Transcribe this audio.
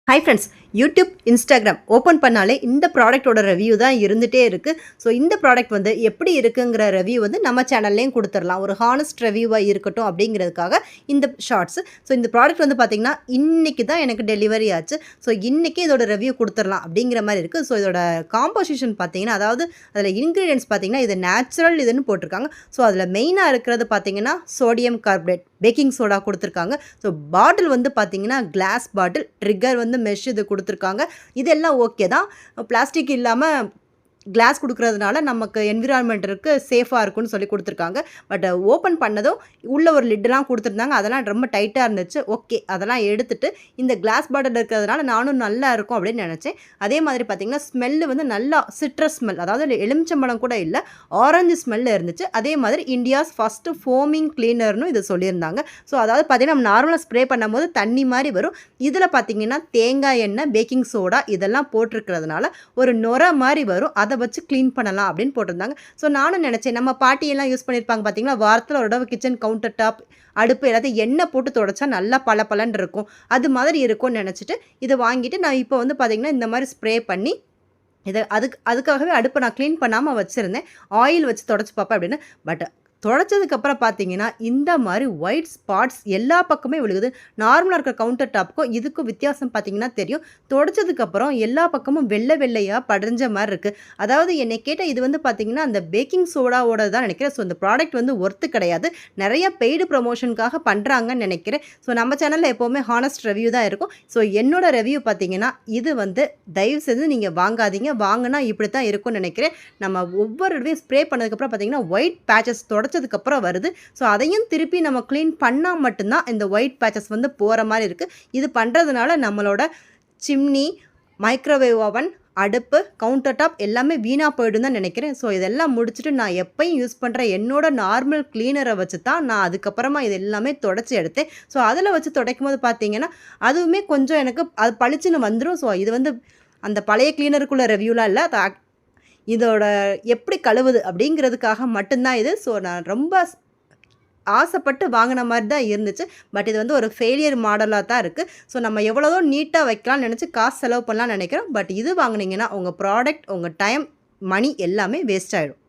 Hi friends, YouTube, Instagram open பண்ணாலே இந்த ப்ராடக்ட்டோட review தான் இருந்துகிட்டே இருக்குது. ஸோ இந்த ப்ராடக்ட் வந்து எப்படி இருக்குங்கிற ரிவ்யூ வந்து நம்ம சேனல்லேயும் கொடுத்துடலாம். ஒரு ஹானஸ்ட் ரிவ்யூவாக இருக்கட்டும் அப்படிங்கிறதுக்காக இந்த ஷார்ட்ஸ். ஸோ இந்த ப்ராடக்ட் வந்து பார்த்திங்கன்னா இன்றைக்கி தான் எனக்கு டெலிவரி ஆச்சு. ஸோ இன்றைக்கி இதோட ரிவ்யூ கொடுத்துடலாம் அப்படிங்கிற மாதிரி இருக்குது. ஸோ இதோட காம்போசிஷன் பார்த்திங்கன்னா, அதாவது அதில் இன்க்ரீடியன்ட்ஸ் பார்த்திங்கன்னா இது நேச்சுரல் இதுன்னு போட்டிருக்காங்க. ஸோ அதில் மெயினாக இருக்கிறது பார்த்திங்கன்னா சோடியம் கார்பனேட், பேக்கிங் சோடா கொடுத்துருக்காங்க. ஸோ பாட்டில் வந்து பார்த்திங்கன்னா கிளாஸ் பாட்டில், ட்ரிகர் வந்து மெஷ் இது கொடுத்துருக்காங்க. இதெல்லாம் ஓகே தான். பிளாஸ்டிக் இல்லாமல் கிளாஸ் கொடுக்குறதுனால நமக்கு என்விரான்மெண்ட்டுக்கு சேஃபாக இருக்கும்னு சொல்லி கொடுத்துருக்காங்க. பட் ஓப்பன் பண்ணதும் உள்ள ஒரு லிட்டெலாம் கொடுத்துருந்தாங்க. அதெல்லாம் ரொம்ப டைட்டாக இருந்துச்சு. ஓகே, அதெல்லாம் எடுத்துட்டு இந்த கிளாஸ் பாட்டில் இருக்கிறதுனால நானும் நல்லா இருக்கும் அப்படின்னு நினச்சேன். அதே மாதிரி பார்த்திங்கன்னா ஸ்மெல்லு வந்து நல்லா சிட்ரஸ் ஸ்மெல், அதாவது எலுமிச்சம்பழம் கூட இல்லை, ஆரஞ்சு ஸ்மெல்லு இருந்துச்சு. அதே மாதிரி இந்தியாஸ் ஃபஸ்ட்டு ஃபோமிங் கிளீனர்னு இது சொல்லியிருந்தாங்க. ஸோ அதாவது பார்த்திங்கன்னா நம்ம நார்மலாக ஸ்ப்ரே பண்ணும்போது தண்ணி மாதிரி வரும். இதில் பார்த்திங்கன்னா தேங்காய் எண்ணெய், பேக்கிங் சோடா இதெல்லாம் போட்டிருக்கிறதுனால ஒரு நொரை மாதிரி வரும். அதை வச்சு க்ளீன் பண்ணலாம் அப்படின்னு போட்டிருந்தாங்க. ஸோ நானும் நினச்சேன், நம்ம பாட்டியெல்லாம் யூஸ் பண்ணியிருப்பாங்க பார்த்தீங்களா, வாரத்தில் ஒரு தடவை கிச்சன் கவுண்டர் டாப், அடுப்பு எல்லாத்தையும் எண்ணெய் போட்டு தொடச்சா நல்லா பளபளன்னு இருக்கும், அது மாதிரி இருக்கும்னு நினச்சிட்டு இதை வாங்கிட்டு நான் இப்போ வந்து பார்த்திங்கன்னா இந்த மாதிரி ஸ்ப்ரே பண்ணி அதுக்காகவே அடுப்பை நான் க்ளீன் பண்ணாமல் வச்சுருந்தேன். ஆயில் வச்சு தொடச்சி பார்ப்பேன் அப்படின்னு. பட் தொடச்சதுக்கப்புறம் பார்த்தீங்கன்னா இந்த மாதிரி ஒயிட் ஸ்பாட்ஸ் எல்லா பக்கமே விழுகுது. நார்மலாக இருக்கிற கவுண்டர் டாப்புக்கும் இதுக்கும் வித்தியாசம் பார்த்தீங்கன்னா தெரியும். தொடச்சதுக்கப்புறம் எல்லா பக்கமும் வெள்ளை வெள்ளையாக படிஞ்ச மாதிரி இருக்குது. அதாவது என்னை கேட்டால் இது வந்து பார்த்திங்கன்னா அந்த பேக்கிங் சோடாவோட தான் நினைக்கிறேன். ஸோ இந்த ப்ராடக்ட் வந்து ஒர்த்து கிடையாது, நிறைய பெய்டு ப்ரொமோஷனுக்காக பண்ணுறாங்கன்னு நினைக்கிறேன். ஸோ நம்ம சேனலில் எப்போவுமே ஹானஸ்ட் ரிவ்யூ தான் இருக்கும். ஸோ என்னோட ரிவ்யூ பார்த்திங்கன்னா இது வந்து தயவு செஞ்சு நீங்கள் வாங்காதீங்க. வாங்கினா இப்படி தான் இருக்கும்னு நினைக்கிறேன். நம்ம ஒவ்வொரு தடவையும் ஸ்ப்ரே பண்ணதுக்கப்புறம் பார்த்திங்கன்னா ஒயிட் பேச்சஸ் தொடச்சதுக்கப்புறம் வருது. ஸோ அதையும் திருப்பி நம்ம க்ளீன் பண்ணால் மட்டும்தான் இந்த ஒயிட் பேச்சஸ் வந்து போகிற மாதிரி இருக்குது. இது பண்ணுறதுனால நம்மளோட சிம்னி, மைக்ரோவேவ் ஓவன், அடுப்பு, கவுண்டர் டாப் எல்லாமே வீணாக போய்டும் தான் நினைக்கிறேன். ஸோ இதெல்லாம் முடிச்சுட்டு நான் எப்பயும் யூஸ் பண்ணுற என்னோட நார்மல் க்ளீனரை வச்சு தான் நான் அதுக்கப்புறமா இது எல்லாமே தொடச்சி எடுத்தேன். ஸோ அதில் வச்சு துடைக்கும் போது பார்த்தீங்கன்னா அதுவுமே கொஞ்சம் எனக்கு அது பளிச்சுன்னு வந்துடும். ஸோ இது வந்து அந்த பழைய க்ளீனருக்குள்ள ரிவ்யூலாம் இல்லை, இதோட எப்படி கழுவுது அப்படிங்கிறதுக்காக மட்டும்தான் இது. ஸோ நான் ரொம்ப ஆசைப்பட்டு வாங்கின மாதிரி தான் இருந்துச்சு. பட் இது வந்து ஒரு ஃபெயிலியர் மாடலாக தான் இருக்குது. ஸோ நம்ம எவ்வளோ நீட்டாக வைக்கலாம்னு நினச்சி காசு செலவு பண்ணலாம்னு நினைக்கிறோம். பட் இது வாங்கினீங்கன்னா உங்கள் ப்ராடக்ட், உங்கள் டைம், மணி எல்லாமே வேஸ்ட் ஆகிடும்.